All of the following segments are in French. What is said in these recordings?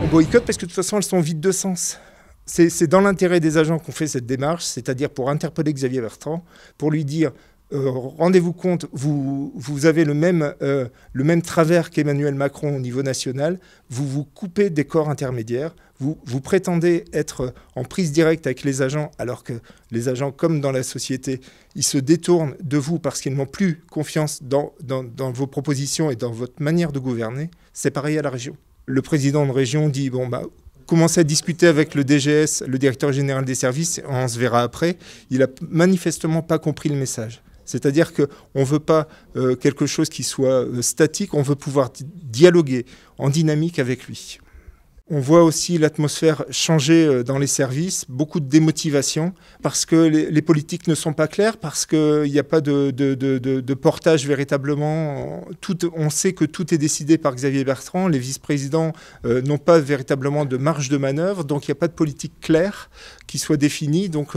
On boycotte parce que de toute façon, elles sont vides de sens. C'est dans l'intérêt des agents qu'on fait cette démarche, c'est-à-dire pour interpeller Xavier Bertrand, pour lui dire rendez-vous compte, vous avez le même travers qu'Emmanuel Macron au niveau national, vous vous coupez des corps intermédiaires, vous prétendez être en prise directe avec les agents, alors que les agents, comme dans la société, ils se détournent de vous parce qu'ils n'ont plus confiance dans vos propositions et dans votre manière de gouverner. C'est pareil à la région. Le président de région dit commencez à discuter avec le DGS, le directeur général des services, on se verra après. Il n'a manifestement pas compris le message. C'est-à-dire qu'on ne veut pas quelque chose qui soit statique, on veut pouvoir dialoguer en dynamique avec lui. On voit aussi l'atmosphère changer dans les services, beaucoup de démotivation, parce que les politiques ne sont pas claires, parce qu'il n'y a pas de portage véritablement. On sait que tout est décidé par Xavier Bertrand, les vice-présidents n'ont pas véritablement de marge de manœuvre, donc il n'y a pas de politique claire qui soit définie, donc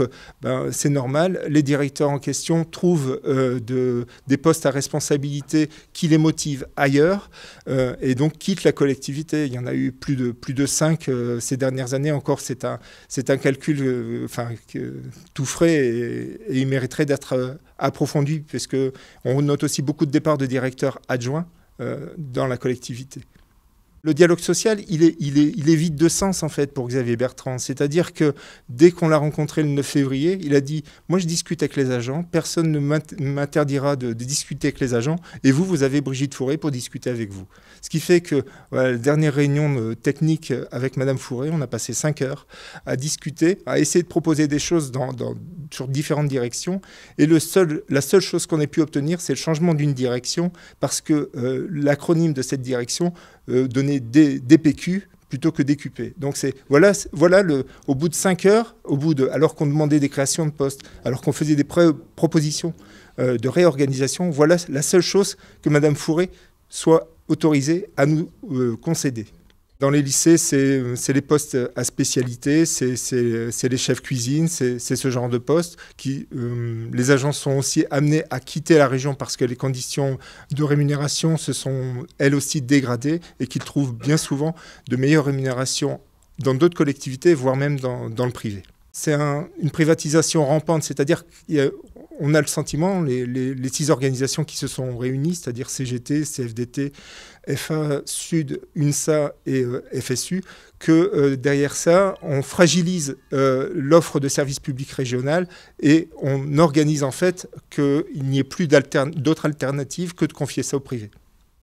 c'est normal. Les directeurs en question trouvent des postes à responsabilité qui les motivent ailleurs, et donc quittent la collectivité. Il y en a eu plus de 5 ces dernières années. Encore, c'est un calcul tout frais et il mériterait d'être approfondi, puisqu'on note aussi beaucoup de départs de directeurs adjoints dans la collectivité. Le dialogue social, il est vide de sens en fait pour Xavier Bertrand. C'est-à-dire que dès qu'on l'a rencontré le 9 février, il a dit « Moi je discute avec les agents, personne ne m'interdira de discuter avec les agents et vous avez Brigitte Fourré pour discuter avec vous ». Ce qui fait que la dernière réunion technique avec Madame Fourré, on a passé 5 heures à discuter, à essayer de proposer des choses sur différentes directions. Et la seule chose qu'on ait pu obtenir, c'est le changement d'une direction parce que l'acronyme de cette direction donnait DPQ plutôt que DQP. Donc voilà au bout de 5 heures, alors qu'on demandait des créations de postes, alors qu'on faisait des propositions de réorganisation, voilà la seule chose que Madame Fourré soit autorisée à nous concéder. Dans les lycées, c'est les postes à spécialité, c'est les chefs cuisine, c'est ce genre de postes qui, les agents sont aussi amenés à quitter la région parce que les conditions de rémunération se sont elles aussi dégradées et qu'ils trouvent bien souvent de meilleures rémunérations dans d'autres collectivités, voire même dans le privé. C'est une privatisation rampante, c'est-à-dire qu'on a le sentiment, les 6 organisations qui se sont réunies, c'est-à-dire CGT, CFDT, FA, Sud, UNSA et FSU, que derrière ça, on fragilise l'offre de services publics régional et on organise en fait qu'il n'y ait plus d'autres alternatives que de confier ça au privé.